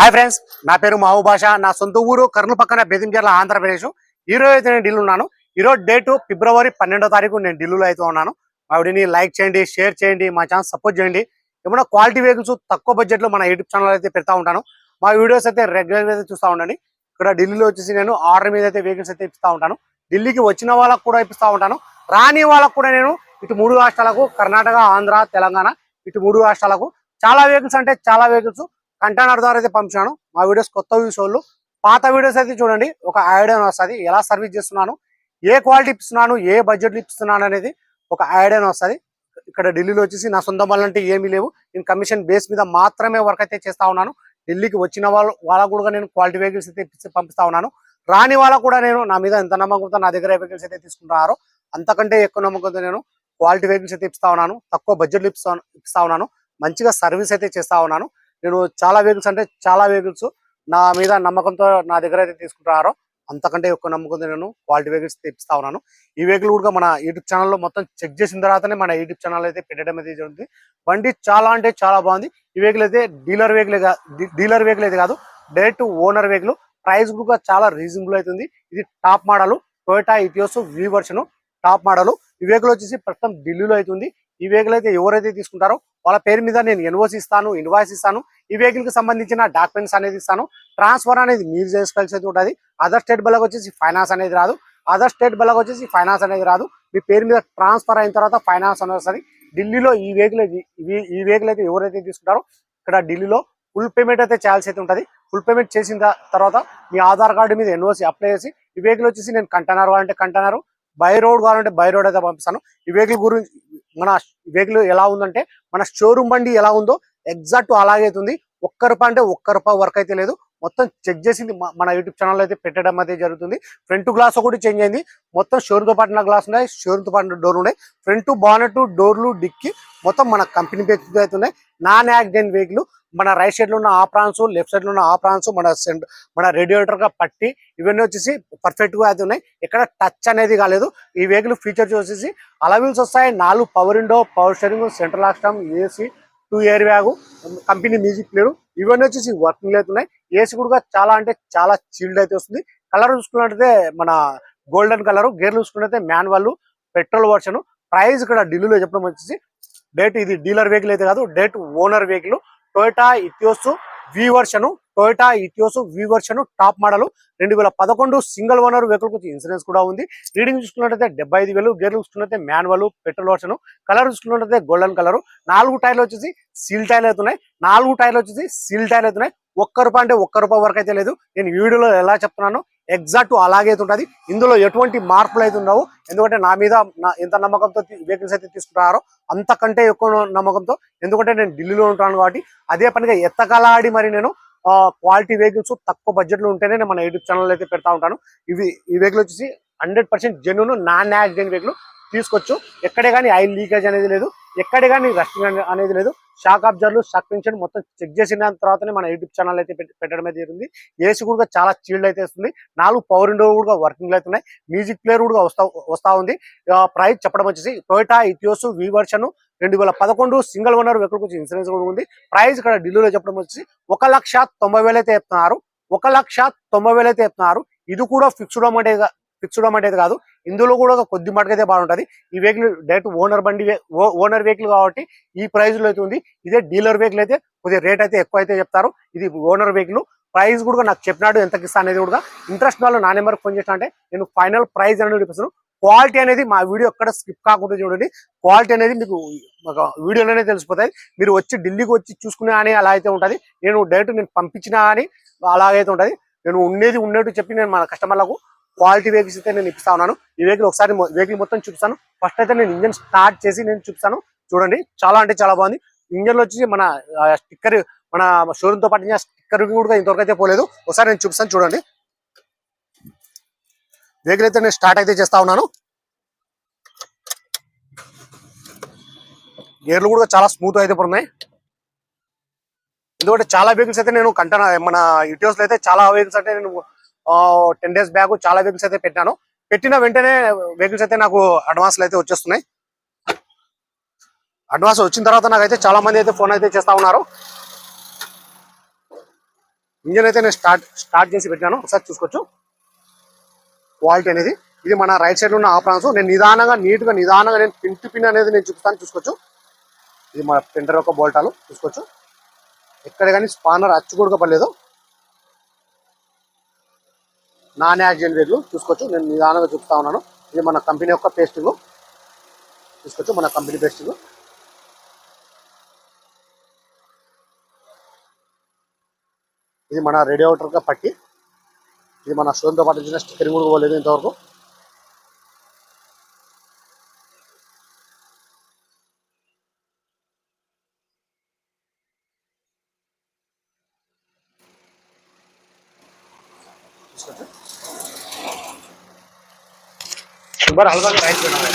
Hi friends, నా పేరు మహబూబ్ బాషా. నా సొంత ఊరు కర్నూలు పక్కన బెదించెర్ల, ఆంధ్రప్రదేశ్. ఈ రోజు అయితే నేను ఢిల్లీ ఉన్నాను. ఈ రోజు డేట్ ఫిబ్రవరి 12వ తారీఖు నేను ఢిల్లీలో అయితే ఉన్నాను. మా వీడియోని లైక్ చేయండి, షేర్ చేయండి, మా ఛానల్ సపోర్ట్ చేయండి. ఏమైనా క్వాలిటీ వెహికల్స్ తక్కువ బడ్జెట్ లో మన యూట్యూబ్ ఛానల్ అయితే పెడతా ఉంటాను. మా వీడియోస్ అయితే రెగ్యులర్ అయితే చూస్తూ ఉండండి. ఇక్కడ ఢిల్లీలో వచ్చేసి నేను ఆర్డర్ మీద అయితే వెహికల్స్ అయితే ఇప్పిస్తూ ఉంటాను. ఢిల్లీకి వచ్చిన వాళ్ళకు కూడా ఇప్పిస్తూ ఉంటాను. రాని వాళ్ళకు కూడా నేను ఇటు 3 రాష్ట్రాలకు, కర్ణాటక, ఆంధ్ర, తెలంగాణ, ఇటు 3 రాష్ట్రాలకు చాలా వెహికల్స్ అంటే చాలా వెహికల్స్ కంటైనర్ ద్వారా అయితే పంపించాను. మా వీడియోస్ కొత్త వ్యూస్ వాళ్ళు పాత వీడియోస్ అయితే చూడండి, ఒక ఐడియా వస్తుంది. ఎలా సర్వీస్ చేస్తున్నాను, ఏ క్వాలిటీ ఇస్తున్నాను, ఏ బడ్జెట్ ఇస్తున్నాను అనేది ఒక ఐడియా వస్తుంది. ఇక్కడ ఢిల్లీలో వచ్చేసి నా సొంత వాళ్ళంటే ఏమీ లేవు. నేను కమిషన్ బేస్ మీద మాత్రమే వర్క్ అయితే చేస్తా ఉన్నాను. ఢిల్లీకి వచ్చిన వాళ్ళకు కూడా నేను క్వాలిటీ వెహికల్స్ అయితే పంపిస్తా ఉన్నాను. రాని వాళ్ళకు కూడా నేను నా మీద ఎంత నమ్మకంతో నా దగ్గర వెహికల్స్ అయితే తీసుకుంటున్నారో అంతకంటే ఎక్కువ నమ్మకంతో నేను క్వాలిటీ వెహికల్స్ అయితే ఇప్పిస్తా ఉన్నాను. తక్కువ బడ్జెట్ ఇప్పిస్తా ఉన్నాను. మంచిగా సర్వీస్ అయితే చేస్తా ఉన్నాను. నేను చాలా వెహికల్స్ అంటే చాలా వెహికల్స్ నా మీద నమ్మకంతో నా దగ్గర అయితే తీసుకుంటున్నారో అంతకంటే ఎక్కువ నమ్మకంతో నేను క్వాలిటీ వెహికల్స్ తెప్పిస్తా ఉన్నాను. ఈ వెహికల్ కూడా మన యూట్యూబ్ ఛానల్లో మొత్తం చెక్ చేసిన తర్వాతనే మన యూట్యూబ్ ఛానల్ అయితే పెట్టడం అయితే జరుగుతుంది. బండి చాలా అంటే చాలా బాగుంది. ఈ వెహికల్ అయితే డీలర్ వెహికల్ అయితే కాదు, డైరెక్ట్ ఓనర్ వెహికల్. ప్రైస్ కూడా చాలా రీజనబుల్ అవుతుంది. ఇది టాప్ మోడల్ టొయోటా ఇటియోస్ వి వర్షన్ టాప్ మోడల్. ఈ వెహికల్ వచ్చేసి ప్రస్తుతం ఢిల్లీలో అవుతుంది. ఈ వెహికల్ అయితే ఎవరైతే తీసుకుంటారో వాళ్ళ పేరు మీద నేను ఇన్వాయిస్ ఇస్తాను. ఈ వెహికల్ కి సంబంధించిన డాక్యుమెంట్స్ అనేది ఇస్తాను. ట్రాన్స్ఫర్ అనేది మీరు చేసుకోవాల్సి అయితే ఉంటుంది. అదర్ స్టేట్ బల్లకి వచ్చేసి ఫైనాన్స్ అనేది రాదు. మీ పేరు మీద ట్రాన్స్ఫర్ అయిన తర్వాత ఫైనాన్స్ అనేది వస్తుంది. ఢిల్లీలో ఈ వెహికల్ అయితే ఎవరైతే తీసుకుంటారో ఇక్కడ ఢిల్లీలో ఫుల్ పేమెంట్ అయితే చేయాల్సి అయితే ఉంటుంది. ఫుల్ పేమెంట్ చేసిన తర్వాత మీ ఆధార్ కార్డు మీద ఎన్ఓసి అప్లై చేసి ఈ వెహికల్ వచ్చేసి నేను కంటైనర్ కావాలంటే కంటైనర్, బై రోడ్ కావాలంటే బై రోడ్ అయితే పంపిస్తాను. ఈ వెహికల్ గురించి మన వెహికల్ ఎలా ఉందంటే మన షోరూమ్ బండి ఎలా ఉందో ఎగ్జాక్ట్ అలాగే అవుతుంది. ఒక్క రూపాయి వర్క్ అయితే లేదు. మొత్తం చెక్ చేసింది మన యూట్యూబ్ ఛానల్ అయితే పెట్టడం అయితే జరుగుతుంది. ఫ్రంట్ గ్లాస్ ఒకటి చేంజ్ అయింది. మొత్తం షోరూమ్ తో పాటు గ్లాస్ ఉన్నాయి, షోరూమ్ తో పాటు డోర్ ఉన్నాయి. ఫ్రంట్ బానెట్, డోర్లు, డిక్కి మొత్తం మన కంపెనీ పేరు అయితే ఉన్నాయి. Non accident vehicle. మన రైట్ సైడ్ లో ఉన్న ఆప్రాన్స్, లెఫ్ట్ సైడ్ లో ఉన్న ఆప్రాన్స్, మన రేడియేటర్ గా పట్టి ఇవన్నీ వచ్చేసి పర్ఫెక్ట్ గా అయితే ఉన్నాయి. ఎక్కడ టచ్ అనేది కాలేదు. ఈ వెహికల్ ఫీచర్స్ వచ్చేసి అలవిల్స్ వస్తాయి. 4 power window, power steering, central lock system, AC, 2 air bag, company music player ఇవన్నీ వచ్చేసి వర్కింగ్ అవుతున్నాయి. ఏసీ కూడా చాలా అంటే చాలా చిల్డ్ అయితే వస్తుంది. కలర్ చూసుకున్నట్టయితే మన గోల్డెన్ కలర్. గేర్లు చూసుకున్నట్లయితే మాన్యువల్ పెట్రోల్ వర్షన్. ప్రైస్ ఇక్కడ ఢిల్లీలో చెప్పడం వచ్చేసి డేట్ ఇది డీలర్ వెహికల్ అయితే కాదు, date owner vehicle. Toyota Etios వి version top model 2011 single owner vehicle కు ఇన్సూరెన్స్ కూడా ఉంది. రీడింగ్ చూసుకున్నట్టయితే 75,000. గేర్లు చూసుకున్నట్లయితే మాన్యువల్ పెట్రోల్ వర్షన్. కలర్ చూసుకున్నట్టయితే గోల్డెన్ కలర్. 4 టైర్లు వచ్చేసి సీల్ టైర్లు అవుతున్నాయి. ఒక్క రూపాయి వరకు అయితే లేదు. నేను వీడియోలో ఎలా చెప్తున్నాను ఎగ్జాక్ట్ అలాగే ఉంటుంది. ఇందులో ఎటువంటి మార్పులు అయితే ఉండవు. ఎందుకంటే నా మీద ఎంత నమ్మకంతో వెహికల్స్ అయితే తీసుకుంటారో అంతకంటే ఎక్కువ నమ్మకంతో. ఎందుకంటే నేను ఢిల్లీలో ఉంటాను కాబట్టి అదే పనిగా ఎత్తకలాడి మరి నేను క్వాలిటీ వెహికల్స్ తక్కువ బడ్జెట్ లో ఉంటేనే మన యూట్యూబ్ ఛానల్ అయితే పెడతా ఉంటాను. ఈ వెహికల్ వచ్చేసి 100% జెన్యూన్ నాన్ యాక్సిడెంట్ వెహికల్. తీసుకోవచ్చు. ఎక్కడే కానీ ఆయిల్ లీకేజ్ అనేది లేదు, ఎక్కడే కానీ రస్టింగ్ అనేది లేదు. షాక్ అబ్జర్వర్లు, షాక్ పెన్షన్ మొత్తం చెక్ చేసిన తర్వాతనే మన యూట్యూబ్ ఛానల్ అయితే పెట్టడం అయితే జరిగింది. ఏసీ కూడా చాలా చీల్డ్ అయితే వస్తుంది. 4 పవర్ విండో కూడా వర్కింగ్ అవుతున్నాయి. మ్యూజిక్ ప్లేయర్ కూడా వస్తా ఉంది. ప్రైస్ చెప్పడం వచ్చేసి టొయోటా ఇటియోస్ వి వర్షన్ 2011 సింగిల్ ఓనర్ వెహికల్ గురించి ఇన్సూరెన్స్ కూడా ఉంది. ప్రైస్ ఇక్కడ ఢిల్లీలో చెప్పడం వచ్చేసి 1,90,000 అయితే చెప్తున్నారు. 1,90,000 అయితే చెప్తున్నారు. ఇది కూడా ఫిక్స్డ్ అమౌంట్ అయితే కాదు. ఇందులో కూడా కొద్ది మటుకైతే బాగుంటది. ఈ వెహికల్ డైరెక్ట్ ఓనర్ వెహికల్ కాబట్టి ఈ ప్రైస్ లో అయితే ఉంది. ఇదే డీలర్ వెహికల్ అయితే కొద్దిగా రేట్ అయితే ఎక్కువ అయితే చెప్తారు. ఇది ఓనర్ వెహికల్. ప్రైస్ కూడా నాకు చెప్పినాడు ఎంత ఇస్తా అనేది కూడా. ఇంట్రెస్ట్ వాళ్ళు నా నెంబర్ ఫోన్ చేసిన అంటే నేను ఫైనల్ ప్రైస్ అనేది చూపిస్తాను. క్వాలిటీ అనేది మా వీడియో ఎక్కడ స్కిప్ కాకుండా చూడండి. క్వాలిటీ అనేది మీకు వీడియోలోనే తెలిసిపోతాయి. మీరు వచ్చి ఢిల్లీకి వచ్చి చూసుకునే అని అలా అయితే ఉంటుంది. నేను డైరెక్ట్ పంపించినా అని అలాగైతే ఉంటుంది. నేను ఉన్నట్టు చెప్పి నేను మన కస్టమర్లకు క్వాలిటీ వెహికల్స్ అయితే నేను ఇప్పిస్తా ఉన్నాను. ఈ వెహికల్ ఒకసారి వెహికల్ మొత్తం చూపిస్తాను. ఫస్ట్ అయితే నేను ఇంజన్ స్టార్ట్ చేసి నేను చూపిస్తాను. చూడండి, చాలా అంటే చాలా బాగుంది. ఇంజన్ లో వచ్చి మన స్టిక్కర్, మన షోరూమ్ తో పాటు స్టిక్కర్ కూడా ఇంతవరకు అయితే పోలేదు. ఒకసారి నేను చూపిస్తాను. చూడండి, వెహికల్ అయితే నేను స్టార్ట్ అయితే చేస్తా ఉన్నాను. గేర్లు కూడా చాలా స్మూత్ అయితే పడుతున్నాయి. ఎందుకంటే చాలా వెహికల్స్ అయితే నేను మన ఇటియోస్ లో అయితే చాలా వెహికల్స్ అంటే నేను 10 days బ్యాక్ చాలా వెహికల్స్ అయితే పెట్టిన వెంటనే వెహికల్స్ అయితే నాకు అడ్వాన్స్లు అయితే వచ్చేస్తున్నాయి. అడ్వాన్స్ వచ్చిన తర్వాత నాకైతే చాలా మంది అయితే ఫోన్ అయితే చేస్తా ఉన్నారు. ఇంజన్ అయితే నేను స్టార్ట్ చేసి పెట్టినాను, ఒకసారి చూసుకోవచ్చు క్వాలిటీ అనేది. ఇది మన రైట్ సైడ్ లో ఉన్న ఆప్రాన్స్. నేను నిదానంగా నేను పిన్ టు పిన్ అనేది నేను చూసుకోవచ్చు. ఇది మన ప్రింటర్ యొక్క బోల్టాలు చూసుకోవచ్చు. ఎక్కడ కానీ స్పానర్ అచ్చు కూడా పడలేదు. నాన్ యాక్సిడెంట్ రేట్లు చూసుకోవచ్చు. నేను నిదానంగా చూపుతా ఉన్నాను. ఇది మన కంపెనీ యొక్క పేస్టింగ్ చూసుకోవచ్చు, మన కంపెనీ పేస్టింగ్. ఇది మన రేడియేటర్ గా పట్టి. ఇది మన షోతో పాటు ఇచ్చిన స్టిక్కరింగ్ కూడా పోలేదు ఇంతవరకు. हल्का राइट करना है।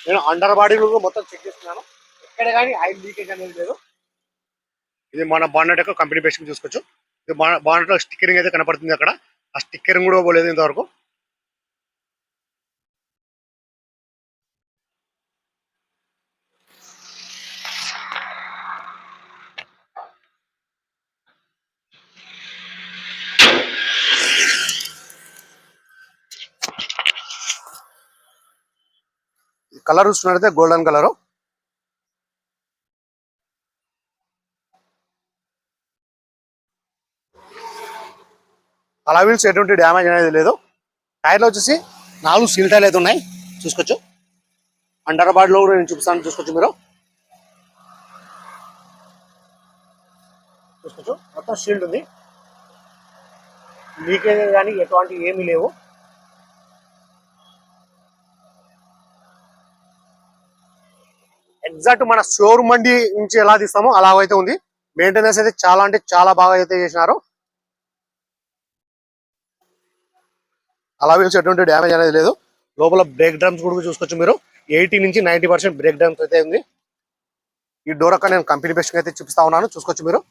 నేను అండర్ బాడీ మొత్తం చెక్ చేస్తున్నాను, ఎక్కడ కానీ ఆయిల్ లీకేజ్ అనేది లేదు. ఇది మన బానెట్ యొక్క కంపెనీ బేస్కి చూసుకోవచ్చు. ఇది బానెట్ లో స్టిక్కరింగ్ అయితే కనపడుతుంది అక్కడ. ఆ స్టిక్కరింగ్ కూడా పోలేదు ఇంతవరకు. కలర్ చూస్తున్నట్టయితే గోల్డెన్ కలర్. అలా వీల్స్ ఎటువంటి డ్యామేజ్ అనేది లేదు. టైర్లు వచ్చేసి 4 సీల్ టైర్లు అయితే ఉన్నాయి చూసుకోవచ్చు. అండర్ బాడీలో కూడా నేను చూపిస్తాను, చూసుకోవచ్చు మీరు. చూసుకోవచ్చు మొత్తం షీల్డ్ ఉంది, లీకేజ్ కానీ ఎటువంటి ఏమీ లేవు. ఎగ్జాక్ట్ మన షోరూమ్ మండి నుంచి ఎలా తీస్తామో అలా అయితే ఉంది. మెయింటెనెన్స్ అయితే చాలా అంటే చాలా బాగా అయితే చేసినారు. అలా వీల్స్ ఎటువంటి డ్యామేజ్ అనేది లేదు. లోపల బ్రేక్ డ్రమ్స్ కూడా చూసుకోవచ్చు మీరు. 80 నుంచి 90% బ్రేక్ డ్రమ్స్ అయితే ఉంది. ఈ డోర్ అక్కడ నేను కంపెనీ బెస్ట్ అయితే చూపిస్తా ఉన్నాను, చూసుకోవచ్చు మీరు.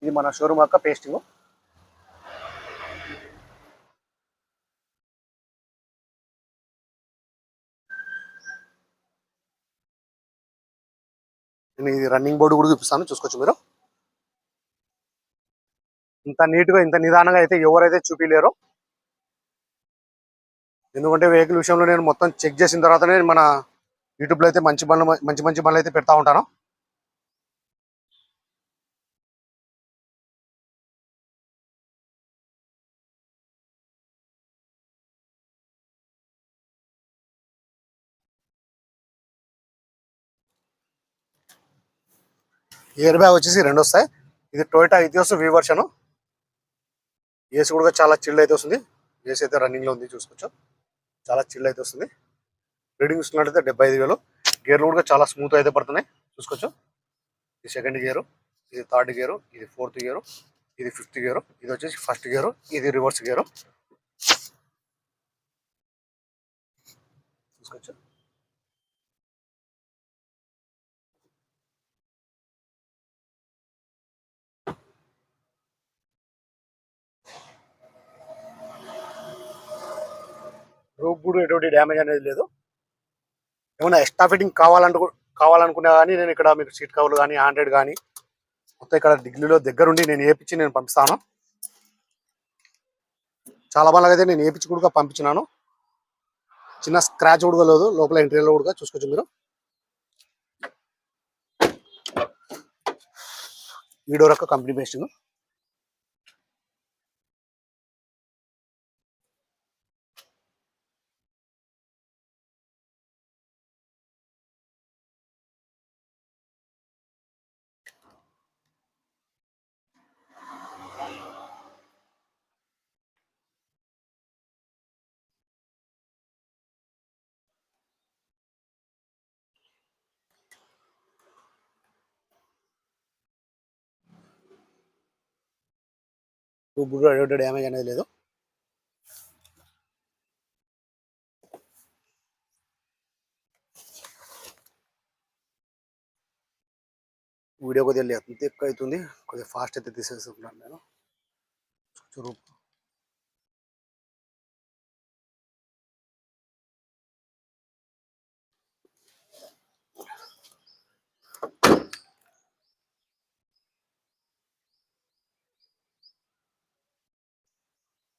ఇది మన షోరూమ్ యొక్క పేస్టింగ్. నేను ఇది రన్నింగ్ బోర్డు కూడా చూపిస్తాను, చూసుకోవచ్చు మీరు. ఇంత నీట్ గా ఇంత నిదానంగా అయితే ఎవరైతే చూపిలేరు. ఎందుకంటే వెహికల్ విషయంలో నేను మొత్తం చెక్ చేసిన తర్వాతనే మన యూట్యూబ్ లో అయితే మంచి బండ్లు అయితే పెడతా ఉంటాను. ఎయిర్ బ్యాగ్ వచ్చేసి 2 వస్తాయి. ఇది టొయోటా ఇథియోస్ వి వర్షన్. ఏసీ కూడా చాలా చిల్డ్ అయితే వస్తుంది. ఏసీ అయితే రన్నింగ్ లో ఉంది, చూసుకోవచ్చు. చాలా చిల్డ్ అయితే వస్తుంది. రీడింగ్ చూసుకున్నట్లయితే 75,000. గేర్లు కూడా చాలా స్మూత్ అయితే పడుతున్నాయి, చూసుకోవచ్చు. ఇది సెకండ్ గేరు, ఇది థర్డ్ గేరు, ఇది ఫోర్త్ గేరు, ఇది ఫిఫ్త్ గేరు, ఇది వచ్చేసి ఫస్ట్ గేరు, ఇది రివర్స్ గేరు, చూసుకోవచ్చు. రూప్ కూడా ఎటువంటి డ్యామేజ్ అనేది లేదు. ఏమైనా ఎక్స్ట్రా ఫిట్టింగ్ కావాలనుకున్నా కానీ నేను ఇక్కడ మీకు సీట్ కవర్లు కానీ ఆండ్రాయిడ్ కానీ మొత్తం ఇక్కడ ఢిల్లీలో దగ్గరుండి నేను ఏపించి నేను పంపిస్తాను. చాలా బాగా అయితే నేను ఏపించి కూడా పంపించినాను. చిన్న స్క్రాచ్ కూడా లేదు లోపల ఇంటీరియర్ కూడా, చూసుకోవచ్చు మీరు. ఈ డోర్ యొక్క కంపెనీ బేస్టింగ్. రూప్ కూడా ఎటువంటి డ్యామేజ్ అనేది లేదు. వీడియో కొద్దిగా ఎంత ఎక్కువ అవుతుంది, కొద్దిగా ఫాస్ట్ అయితే తీసేసుకుంటాను నేను.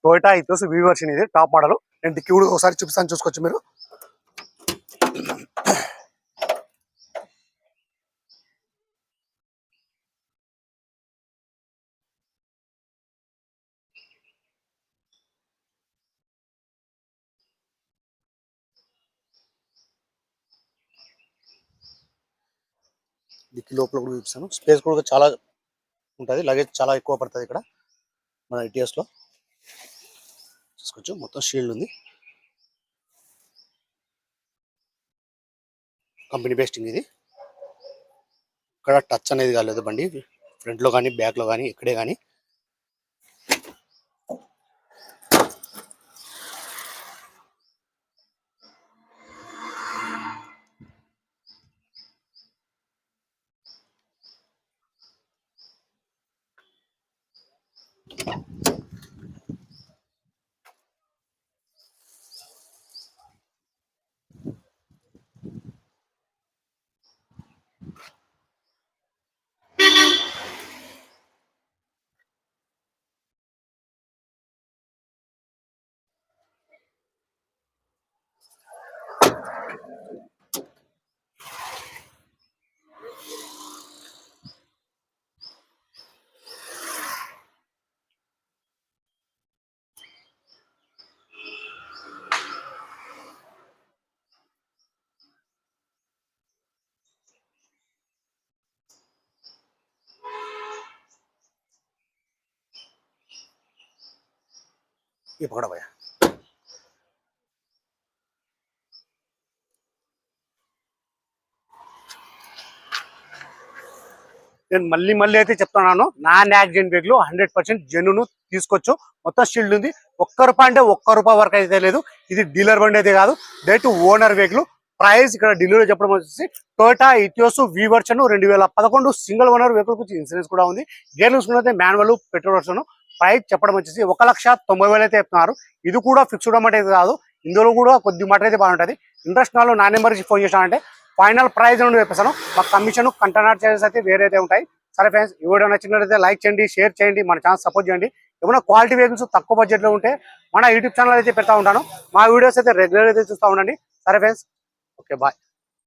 టొయోటా ఇథోస్ వి వర్షన్, ఇది టాప్ మోడల్. నేను డిక్కీ కూడా ఒకసారి చూపిస్తాను, చూసుకోవచ్చు మీరు. డిక్కీ లోపల కూడా చూపిస్తాను. స్పేస్ కూడా చాలా ఉంటుంది, లగేజ్ చాలా ఎక్కువ పడుతుంది ఇక్కడ మన ఇటిఎస్లో. చూసుకోవచ్చు మొత్తం షీల్డ్ ఉంది, కంపెనీ బేస్టింగ్ ఇది. ఇక్కడ టచ్ అనేది కాలేదు బండి, ఫ్రంట్లో కానీ బ్యాక్లో కానీ ఎక్కడే కానీ. ये पकड़ा भैया. నేను మళ్ళీ అయితే చెప్తున్నాను, నాన్ యాక్సిడెంట్ వెహికల్ 100% జెన్యూన్ తీసుకోవచ్చు. మొత్తం షీల్డ్ ఉంది. ₹1 అంటే ₹1 వరకు అయితే లేదు. ఇది డీలర్ బండి అయితే కాదు, డైరెక్ట్ ఓనర్ వెహికల్. ప్రైస్ ఇక్కడ ఢిల్లీలో చెప్పడం వచ్చేసి టొయోటా ఇథియోస్ వి వర్షన్ 2011 సింగిల్ ఓనర్ వెహికల్ కు ఇన్సూరెన్స్ కూడా ఉంది. గేర్ చూసుకుంటే మాన్యువల్ పెట్రోల్ వర్షన్. ప్రైస్ చెప్పడం వచ్చేసి 1,90,000 అయితే చెప్తున్నారు. ఇది కూడా ఫిక్స్డ్ అమౌంట్ అయితే కాదు, ఇందులో కూడా కొద్ది మాట అయితే బాగుంటుంది. ఇంట్రెస్ట్ నాలో నా నెంబర్కి ఫోన్ చేశానంటే ఫైనల్ ప్రైస్ నుండి చెప్పేసాను. మా కమిషన్ కంటైనర్ చార్జెస్ అయితే వేరే అయితే ఉంటాయి. సరే ఫ్రెండ్స్, ఈ వీడియో నచ్చినట్లయితే లైక్ చేయండి, షేర్ చేయండి, మన ఛానల్ సపోర్ట్ చేయండి. ఏమైనా క్వాలిటీ వెహికల్స్ తక్కువ బడ్జెట్లో ఉంటే మన యూట్యూబ్ ఛానల్ అయితే పెడతా ఉంటాను. మా వీడియోస్ అయితే రెగ్యులర్ అయితే చూస్తూ ఉండండి. సరే ఫ్రెండ్స్, ఓకే బాయ్.